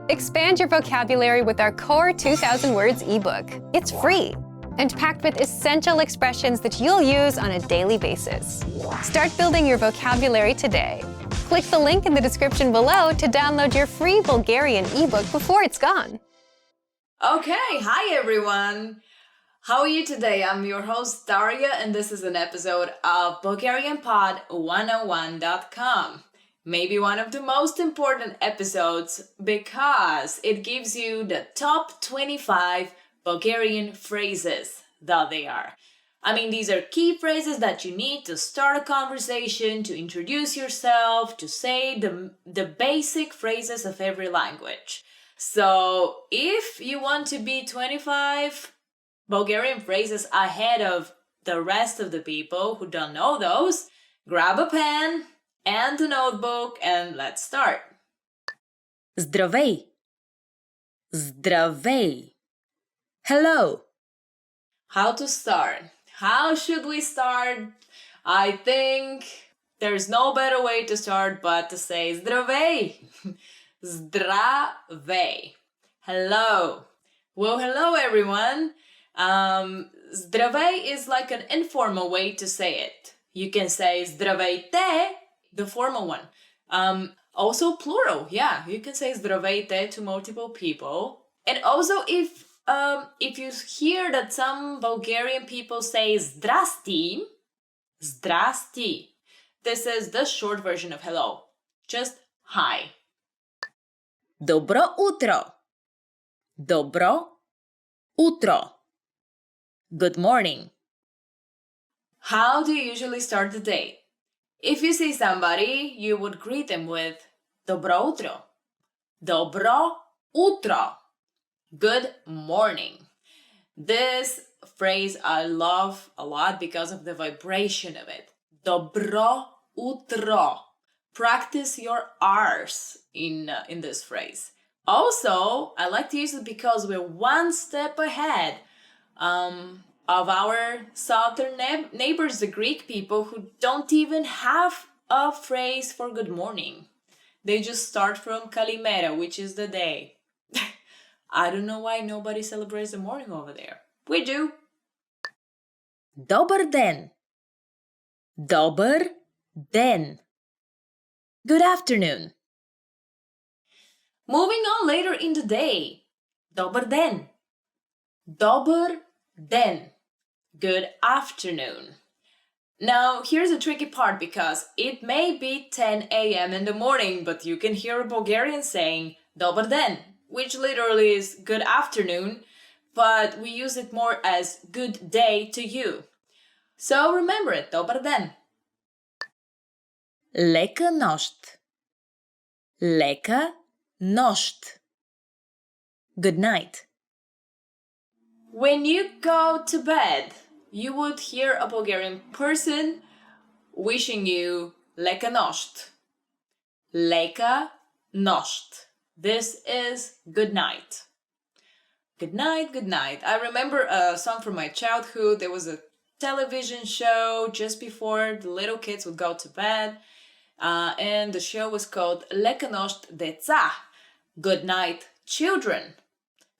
Expand your vocabulary with our Core 2000 Words ebook. It's free and packed with essential expressions that you'll use on a daily basis. Start building your vocabulary today. Click the link in the description below to download your free Bulgarian ebook before it's gone. Okay, hi everyone! How are you today? I'm your host Daria and this is an episode of BulgarianPod101.com. Maybe one of the most important episodes because it gives you the top 25 Bulgarian phrases that they are. I mean, these are key phrases that you need to start a conversation, to introduce yourself, to say the basic phrases of every language. So if you want to be 25 Bulgarian phrases ahead of the rest of the people who don't know those, grab a pen and a notebook and let's start. Здравей. Здравей. Hello. How to start? How should we start? I think there's no better way to start but to say здравей. Zdravey. Hello. Well, hello everyone. Zdravey is like an informal way to say it. You can say здравейте, the formal one. Also plural, yeah. You can say здравейте to multiple people. And also if you hear that some Bulgarian people say zdrasti, zdrasti, this is the short version of hello. Just hi. Добро утро. Добро утро. Good morning. How do you usually start the day? If you see somebody, you would greet them with Добро утро. Добро утро. Good morning. This phrase I love a lot because of the vibration of it. Добро утро. Practice your R's in this phrase. Also, I like to use it because we're one step ahead of our southern neighbors, the Greek people, who don't even have a phrase for good morning. They just start from Kalimera, which is the day. I don't know why nobody celebrates the morning over there. We do. Добър ден. Добър ден. Good afternoon. Moving on later in the day. Добър ден. Добър ден. Good afternoon. Now, here's a tricky part because it may be 10 a.m. in the morning, but you can hear a Bulgarian saying Добър ден, which literally is good afternoon, but we use it more as good day to you. So remember it, Добър ден. Лека нощ. Лека нощ. Good night. When you go to bed, you would hear a Bulgarian person wishing you Leka noșt. Leka noșt. This is good night. Good night, good night. I remember a song from my childhood. There was a television show just before the little kids would go to bed. And the show was called Leka noșt deța. Good night, children.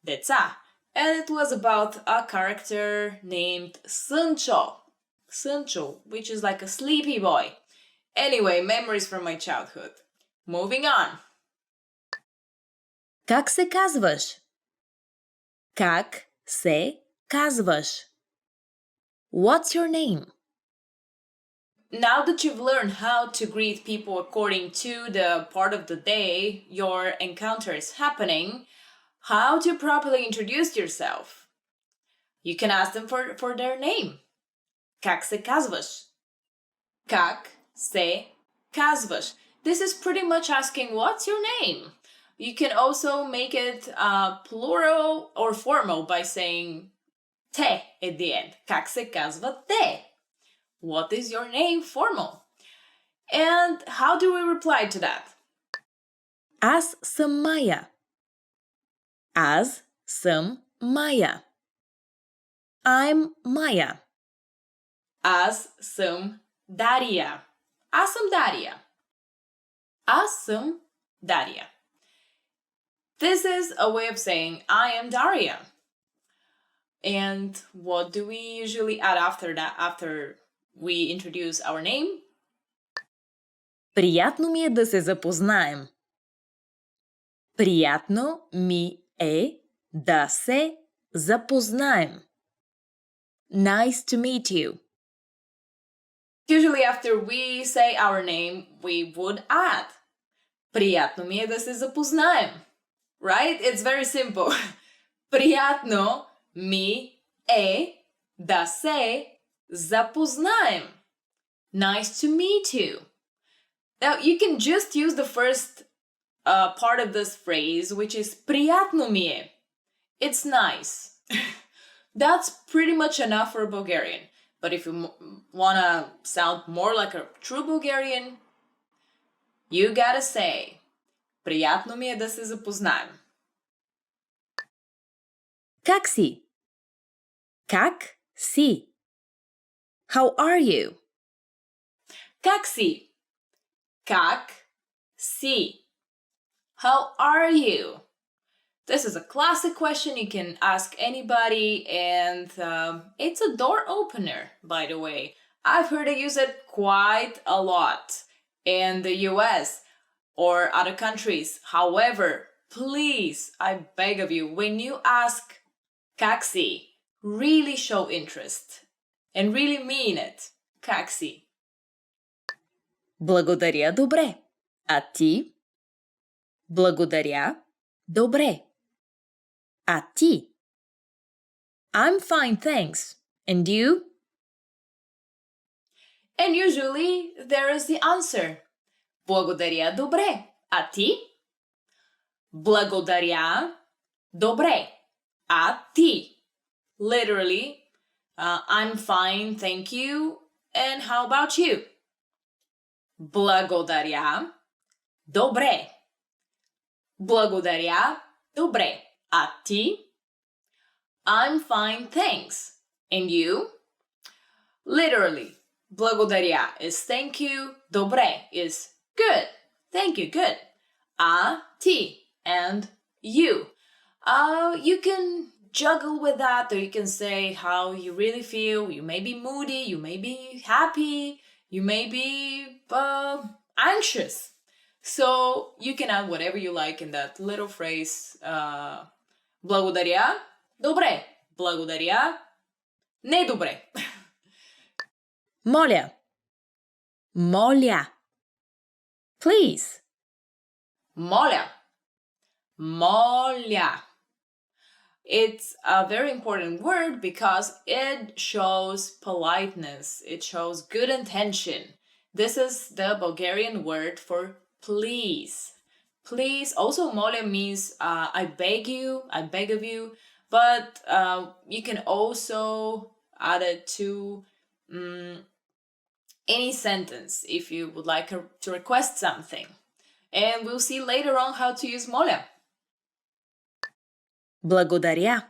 Deța. And it was about a character named Sâncho. Sâncho, which is like a sleepy boy. Anyway, memories from my childhood. Moving on. Как се казваш? Как се казваш? What's your name? Now that you've learned how to greet people according to the part of the day your encounter is happening, how to properly introduce yourself? You can ask them for their name. Как се казваш? Как се казваш? This is pretty much asking what's your name. You can also make it plural or formal by saying те at the end. Как се казва те? What is your name? Formal. And how do we reply to that? Аз съм Майя. Аз съм Майя. I'm Maya. Аз съм Дария. Аз съм Дария. Аз съм Дария. This is a way of saying I am Daria. And what do we usually add after that, after we introduce our name? Приятно ми е да се запознаем. Приятно ми е да се запознаем. Nice to meet you. Usually after we say our name, we would add Приятно ми е да се запознаем. Right? It's very simple. Приятно ми е да се запознаем. Nice to meet you. Now, you can just use the first part of this phrase, which is приятно ми е. It's nice. That's pretty much enough for Bulgarian. But if you want to sound more like a true Bulgarian, you gotta say приятно ми е да се запознаем. Как си? Как си? How are you? Как си? Как си? How are you? This is a classic question you can ask anybody, and it's a door opener, by the way. I've heard it use it quite a lot in the US or other countries. However, please, I beg of you, when you ask как си, really show interest and really mean it. Как си? Благодаря, добре. А ти? Благодаря, добре. А ти? I'm fine, thanks. And you? And usually there is the answer. Благодаря, добре. А ти? Благодаря, добре. А ти? Literally, I'm fine, thank you. And how about you? Благодаря, добре. Благодаря, добре. А ти? I'm fine, thanks. And you? Literally, благодаря is thank you, добре is good. Thank you, good. А ти and you. You can juggle with that, or you can say how you really feel. You may be moody, you may be happy, you may be anxious. So you can add whatever you like in that little phrase. Благодаря, добре. Благодаря, не добре. Моля. Моля. Please. Моля. Моля. It's a very important word because it shows politeness. It shows good intention. This is the Bulgarian word for please. Please. Also, moля means I beg you, I beg of you. But you can also add it to any sentence if you would like to request something. And we'll see later on how to use моля. Благодаря.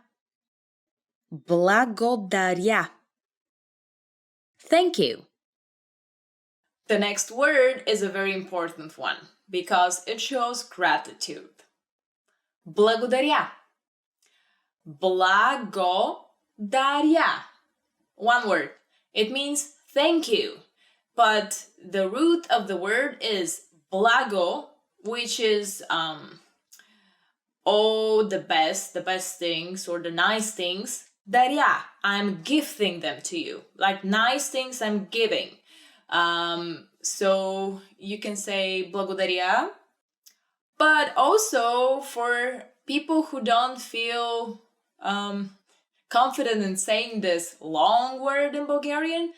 Благодаря. Thank you. The next word is a very important one because it shows gratitude. Благодаря. Благодаря. One word. It means thank you. But the root of the word is благо, which is the best things or the nice things. Даря, I'm gifting them to you. Like nice things I'm giving. So you can say благодаря. But also for people who don't feel confident in saying this long word in Bulgarian,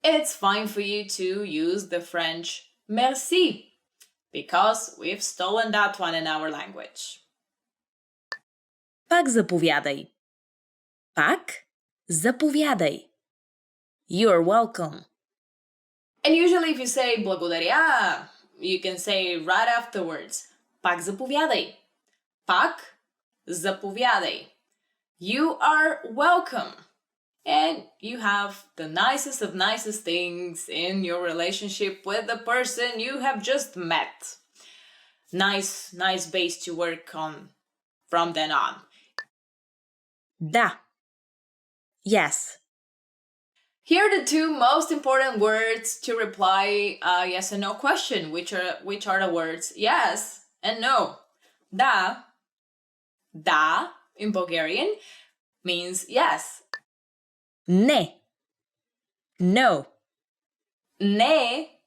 it's fine for you to use the French merci, because we've stolen that one in our language. Пак заповядай. Пак заповядай. You're welcome. And usually if you say благодаря, you can say right afterwards, пак заповядай. Пак заповядай. You are welcome. And you have the nicest of nicest things in your relationship with the person you have just met. Nice base to work on from then on. Da. Yes. Here are the two most important words to reply a yes and no question, which are the words yes and no. Da in Bulgarian means yes. Ne. No. Ne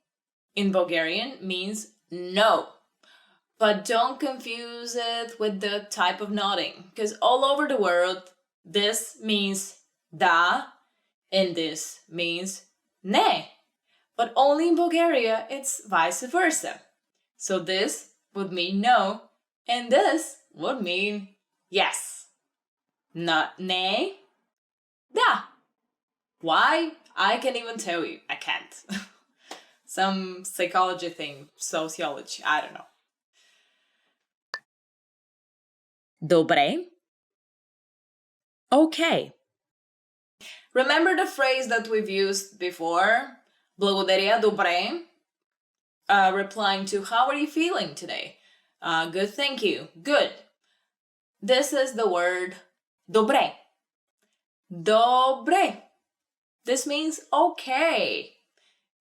in Bulgarian means no. But don't confuse it with the type of nodding, because all over the world, this means da and this means ne. But only in Bulgaria, it's vice versa. So this would mean no, and this would mean yes. Not ne, da. Why? I can't even tell you. I can't. Some psychology thing, sociology, I don't know. Добре. Okay. Remember the phrase that we've used before? Благодаря, добре. Replying to, how are you feeling today? Good, thank you. Good. This is the word добре. Добре. This means okay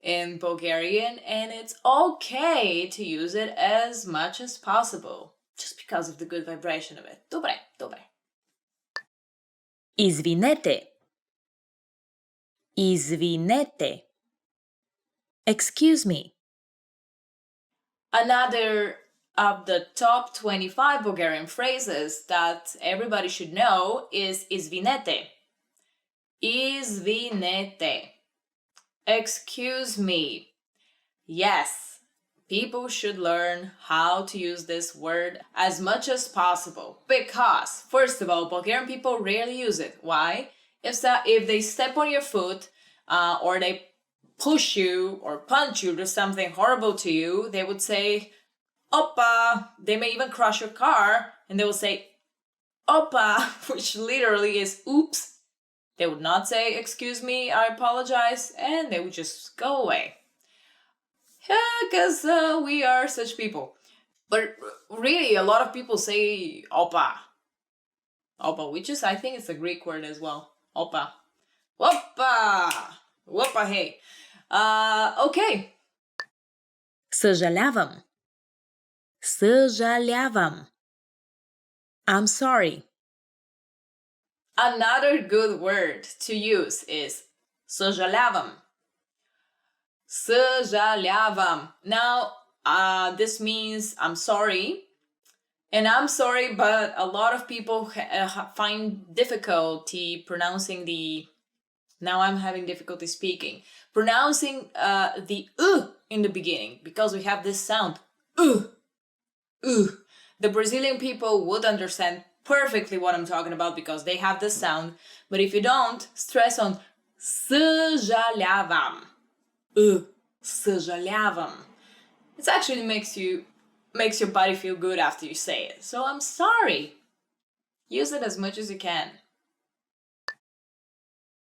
in Bulgarian, and it's okay to use it as much as possible, just because of the good vibration of it. Добре, добре. Извинете. Извинете. Excuse me. Another of the top 25 Bulgarian phrases that everybody should know is извинете. Извинете. Excuse me. Yes, people should learn how to use this word as much as possible because, first of all, Bulgarian people rarely use it. Why? If they step on your foot or they push you or punch you, do something horrible to you, they would say, Opa. They may even crush your car and they will say, Opa, which literally is oops. They would not say, excuse me, I apologize, and they would just go away. Yeah, because we are such people. But really, a lot of people say opa. Opa, which is, I think it's a Greek word as well. Opa. Opa! Opa, hey. Okay. Съжалявам. Съжалявам. I'm sorry. Another good word to use is съжалявам. Съжалявам. Now, this means I'm sorry. And I'm sorry, but a lot of people find difficulty pronouncing the... Now I'm having difficulty speaking. Pronouncing the in the beginning, because we have this sound. The Brazilian people would understand perfectly what I'm talking about because they have this sound. But if you don't, stress on съжалявам. Съжалявам. It actually makes your body feel good after you say it. So I'm sorry. Use it as much as you can.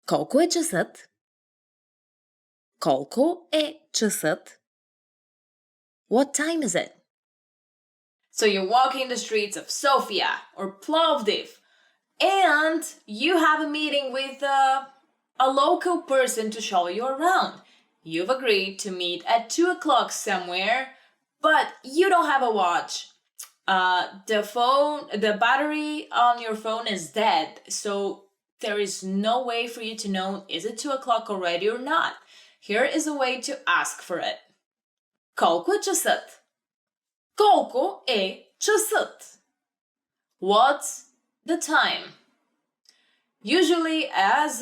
Колко е часът? Колко е часът? What time is it? So you're walking the streets of Sofia or Plovdiv, and you have a meeting with a local person to show you around. You've agreed to meet at 2 o'clock somewhere, but you don't have a watch. The battery on your phone is dead, so there is no way for you to know is it 2 o'clock already or not. Here is a way to ask for it. Колко е часът? Колко е часът? What's the time? Usually, as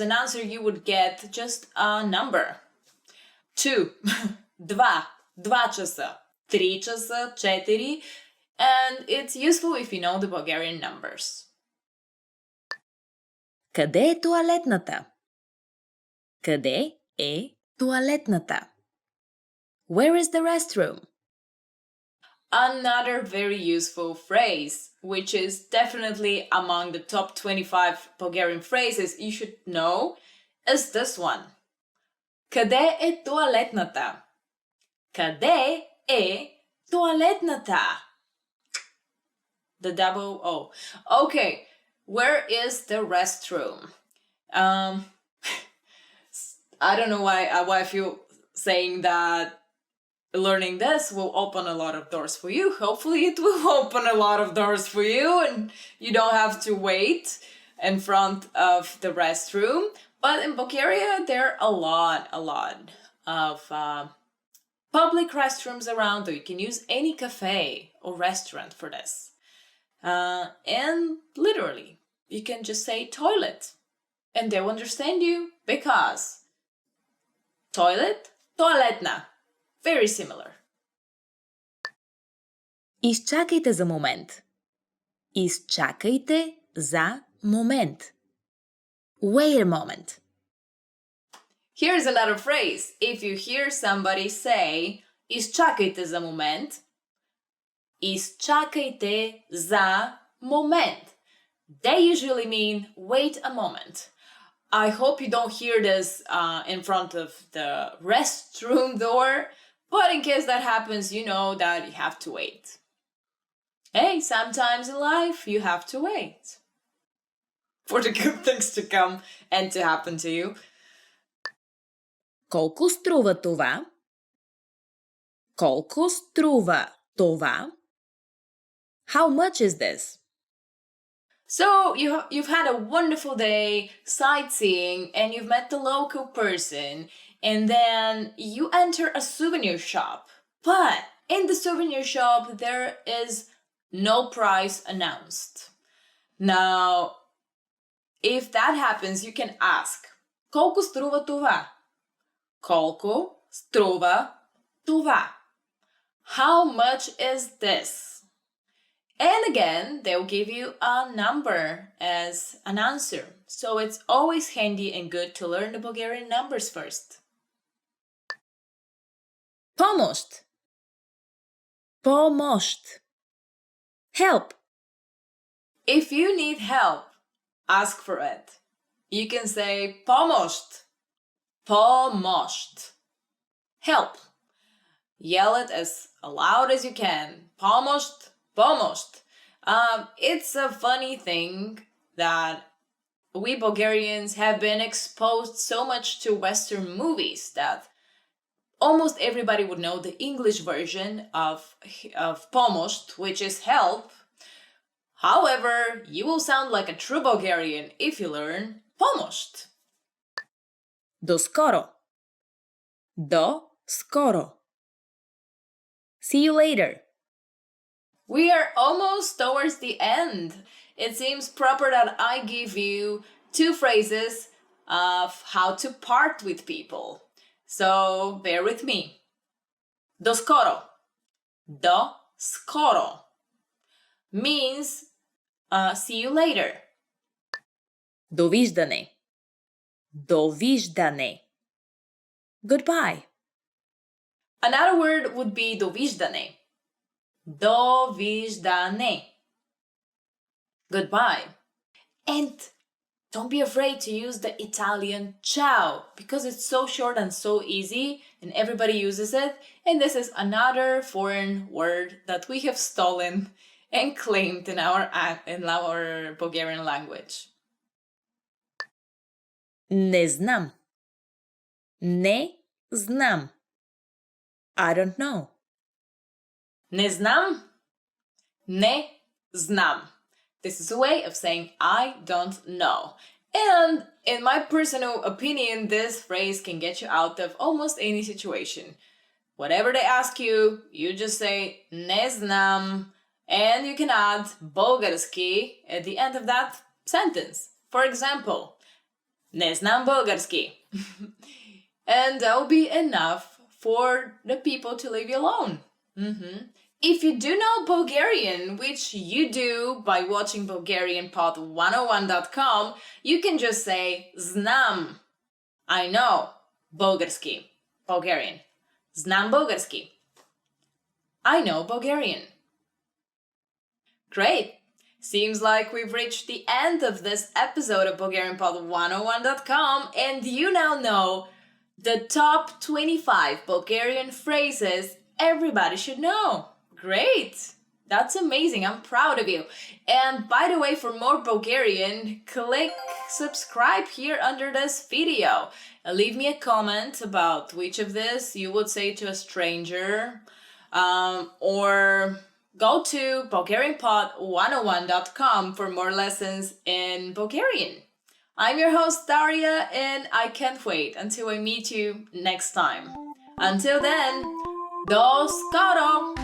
an answer, you would get just a number. 2, 2 часа, 3 часа, 4, and it's useful if you know the Bulgarian numbers. Къде е тоалетната? Къде е тоалетната? Where is the restroom? Another very useful phrase, which is definitely among the top 25 Bulgarian phrases you should know, is this one. Къде е тоалетната? Къде е тоалетната? The double O. Okay, where is the restroom? I don't know why I feel saying that learning this will open a lot of doors for you. Hopefully it will open a lot of doors for you and you don't have to wait in front of the restroom. But in Bulgaria, there are a lot of public restrooms around, or you can use any cafe or restaurant for this. And literally, you can just say toilet and they'll understand you because toilet, toaletna. Very similar. Изчакайте за момент. Изчакайте за момент. Wait a moment. Here's another phrase. If you hear somebody say изчакайте за момент, изчакайте за момент. They usually mean wait a moment. I hope you don't hear this in front of the restroom door, but in case that happens, you know that you have to wait. Hey, sometimes in life you have to wait for the good things to come and to happen to you. Колко струва това? Колко струва това? How much is this? So you've had a wonderful day sightseeing and you've met the local person and then you enter a souvenir shop. But in the souvenir shop there is no price announced. Now, if that happens, you can ask, колко струва това? Колко струва това? How much is this? And again, they'll give you a number as an answer. So it's always handy and good to learn the Bulgarian numbers first. Помощ. Помощ. Help. If you need help, ask for it. You can say помощ. Помощ. Help. Yell it as loud as you can. Помощ. Помощ. It's a funny thing that we Bulgarians have been exposed so much to Western movies that almost everybody would know the English version of помощ, which is help. However, you will sound like a true Bulgarian if you learn помощ. До скоро. До скоро. See you later. We are almost towards the end. It seems proper that I give you 2 phrases of how to part with people. So bear with me. До скоро. До скоро means see you later. Довиждане. Довиждане. Goodbye. Another word would be довиждане. Довиждане. Goodbye. And don't be afraid to use the Italian ciao because it's so short and so easy and everybody uses it. And this is another foreign word that we have stolen and claimed in our Bulgarian language. Не знам. Не знам. I don't know. Не знам. Не знам. This is a way of saying I don't know. And in my personal opinion, this phrase can get you out of almost any situation. Whatever they ask you, you just say не знам, and you can add български at the end of that sentence. For example, не знам български. And that will be enough for the people to leave you alone. If you do know Bulgarian, which you do by watching BulgarianPod101.com, you can just say знам. I know български. Bulgarian. Знам български. I know Bulgarian. Great. Seems like we've reached the end of this episode of BulgarianPod101.com, and you now know the top 25 Bulgarian phrases everybody should know. Great! That's amazing. I'm proud of you. And by the way, for more Bulgarian, click subscribe here under this video. And leave me a comment about which of this you would say to a stranger. Or go to BulgarianPod101.com for more lessons in Bulgarian. I'm your host, Daria, and I can't wait until I meet you next time. Until then, do skoro!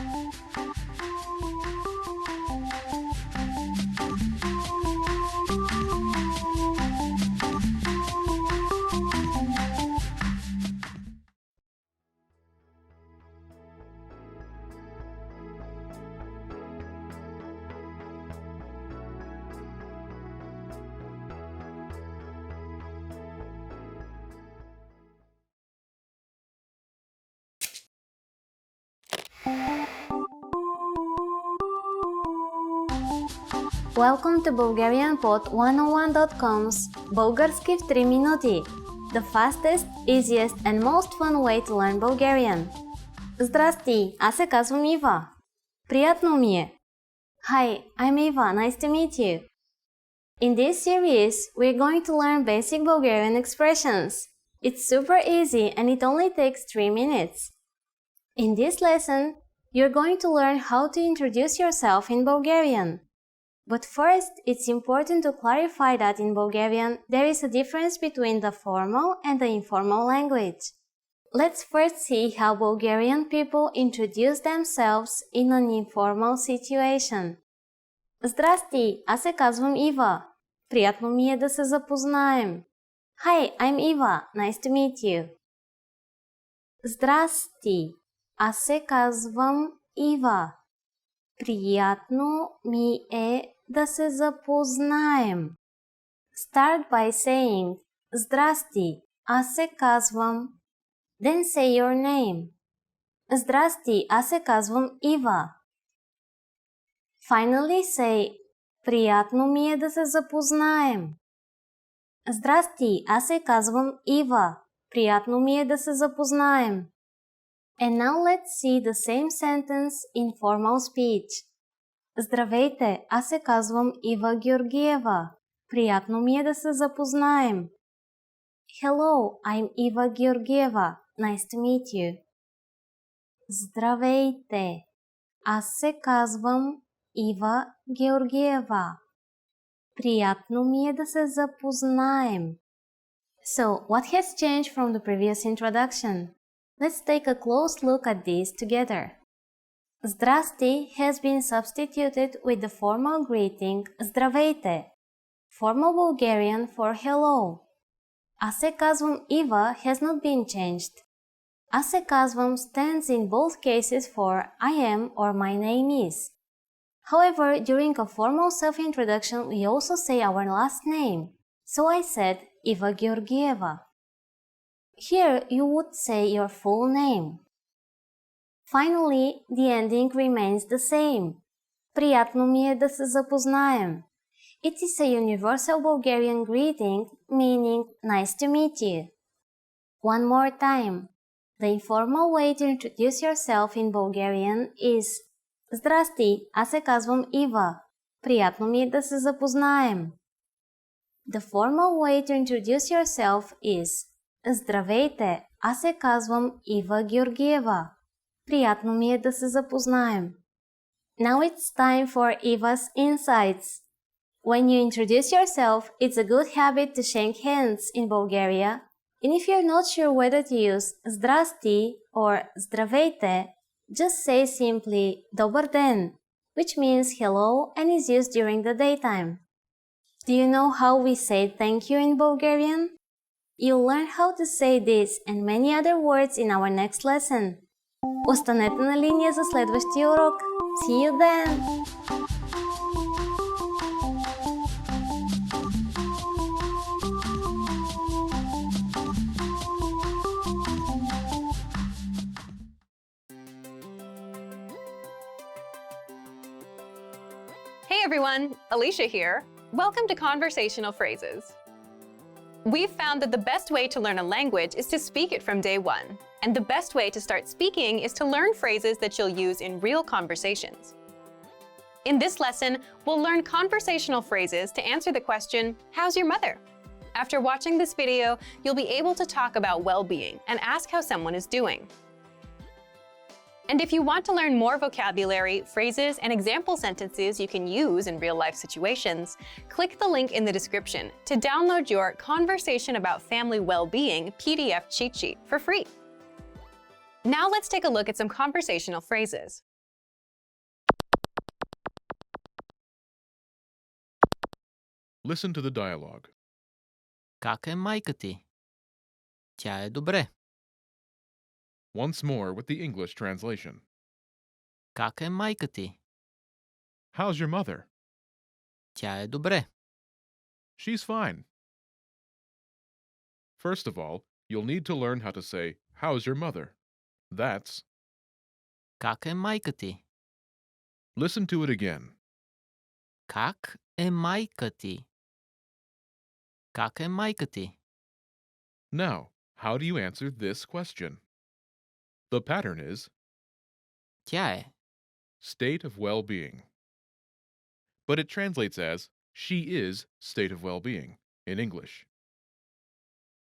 Welcome to BulgarianPod101.com's Bulgarski в 3 минути, the fastest, easiest and most fun way to learn Bulgarian. Здрасти, аз се казвам Ива. Приятно ми е. Hi, I'm Eva, nice to meet you. In this series, we're going to learn basic Bulgarian expressions. It's super easy and it only takes 3 minutes. In this lesson, you're going to learn how to introduce yourself in Bulgarian. But first, it's important to clarify that in Bulgarian, there is a difference between the formal and the informal language. Let's first see how Bulgarian people introduce themselves in an informal situation. Здрасти, аз се казвам Ива. Приятно ми е да се запознаем. Hi, I'm Eva. Nice to meet you. Здрасти, аз се казвам Ива. Приятно ми е да се запознаем. Start by saying Здрасти, аз се казвам. Then say your name. Здрасти, аз се казвам Ива. Finally say Приятно ми е да се запознаем. Здрасти, аз се казвам Ива. Приятно ми е да се запознаем. And now let's see the same sentence in formal speech. Здравейте, аз се казвам Ива Георгиева. Приятно ми е да се запознаем. Hello, I'm Eva Georgieva. Nice to meet you. Здравейте, аз се казвам Ива Георгиева. Приятно ми е да се запознаем. So, what has changed from the previous introduction? Let's take a close look at these together. Здрасти has been substituted with the formal greeting Здравейте, formal Bulgarian for hello. Аз се казвам Ива has not been changed. Аз се казвам stands in both cases for I am or my name is. However, during a formal self-introduction, we also say our last name. So I said Eva Georgieva. Here, you would say your full name. Finally, the ending remains the same. Приятно ми е да се запознаем. It is a universal Bulgarian greeting, meaning nice to meet you. One more time. The informal way to introduce yourself in Bulgarian is Здрасти, аз се казвам Ива. Приятно ми е да се запознаем. The formal way to introduce yourself is Здравейте, аз се казвам Ива Георгиева. Приятно ми е да се запознаем. Now it's time for Eva's insights. When you introduce yourself, it's a good habit to shake hands in Bulgaria. And if you're not sure whether to use Здрасти or Здравейте, just say simply Добър ден, which means hello and is used during the daytime. Do you know how we say thank you in Bulgarian? You'll learn how to say this and many other words in our next lesson. Останете на линия за следващия урок. See you then! Hey everyone, Alicia here. Welcome to Conversational Phrases. We've found that the best way to learn a language is to speak it from day one. And the best way to start speaking is to learn phrases that you'll use in real conversations. In this lesson, we'll learn conversational phrases to answer the question, how's your mother? After watching this video, you'll be able to talk about well-being and ask how someone is doing. And if you want to learn more vocabulary, phrases, and example sentences you can use in real-life situations, click the link in the description to download your Conversation About Family Well-Being PDF cheat sheet for free. Now let's take a look at some conversational phrases. Listen to the dialogue. Как е майка ти? Тя е добре. Once more with the English translation. Как е майка ти? How's your mother? Тя е добре. She's fine. First of all, you'll need to learn how to say, how's your mother? That's, Как е майка ти? listen to it again. Как е майка ти? Как е майка ти? Now, how do you answer this question? The pattern is Тя е. state of well-being. But it translates as she is state of well-being in English.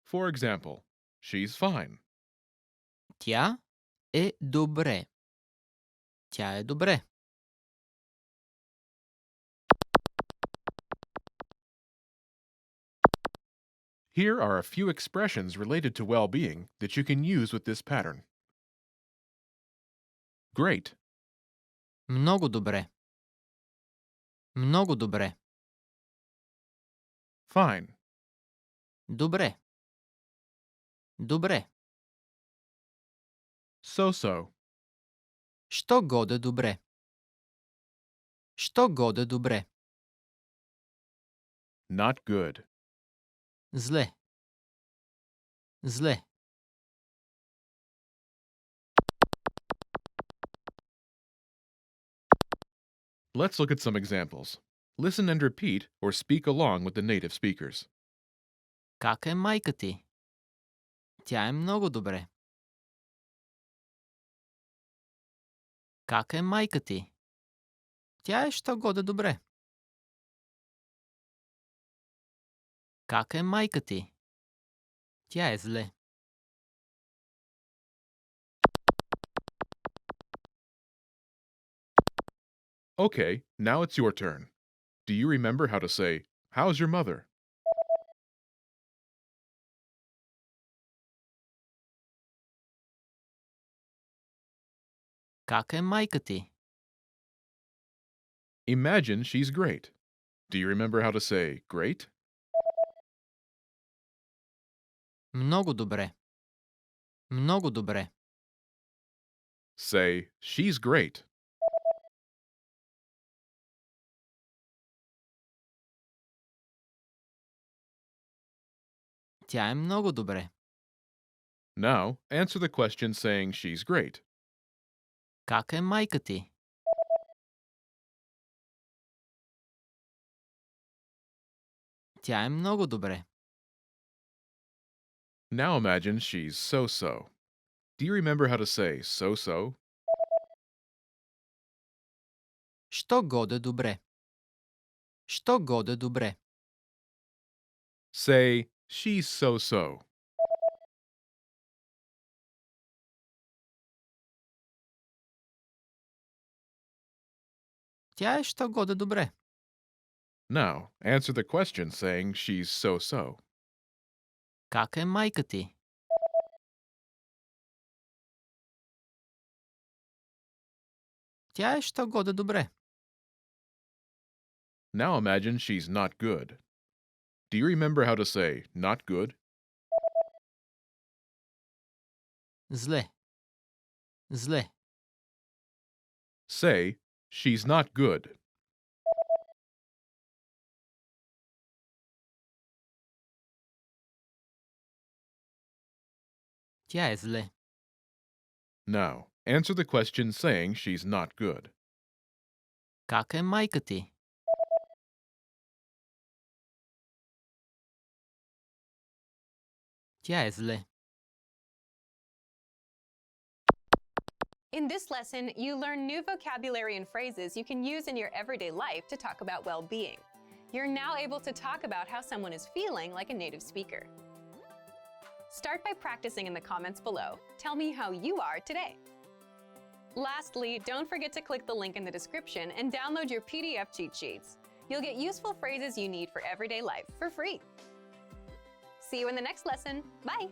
For example, she's fine. Тя е добре. Тя е добре. Here are a few expressions related to well-being that you can use with this pattern. Great. Много добре. Много добре. Fine. Добре. Добре. So-so. Що годе добре? Що годе добре? Not good. Зле. Зле. Let's look at some examples. Listen and repeat or speak along with the native speakers. Как е майка ти? Тя е много добре. Как е майка ти? Тя е що годе добре. Как е майка ти? Тя е зле. Okay, now it's your turn. Do you remember how to say, how's your mother? Как е майка ти? Imagine she's great. Do you remember how to say, great? Много добре. Много добре. Say, she's great. Тя е много добре. Now, answer the question saying she's great. Как е майка ти? Тя е много добре. Now imagine she's so-so. Do you remember how to say so-so? Що годе добре? Що годе добре? Say, she's so-so. Тя е що годе добре. Now, answer the question saying she's so-so. Как е майка ти? Тя е що годе добре. Now imagine she's not good. Do you remember how to say not good? Зле. Зле. Say, she's not good. Тя е зле. Now, answer the question saying she's not good. Как е майка ти? Тя е зле. In this lesson, you learn new vocabulary and phrases you can use in your everyday life to talk about well-being. You're now able to talk about how someone is feeling like a native speaker. Start by practicing in the comments below. Tell me how you are today. Lastly, don't forget to click the link in the description and download your PDF cheat sheets. You'll get useful phrases you need for everyday life for free. See you in the next lesson. Bye!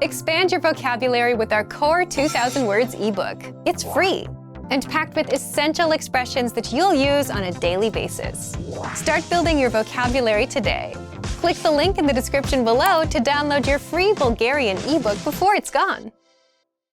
Expand your vocabulary with our Core 2000 Words ebook. It's free and packed with essential expressions that you'll use on a daily basis. Start building your vocabulary today. Click the link in the description below to download your free Bulgarian ebook before it's gone.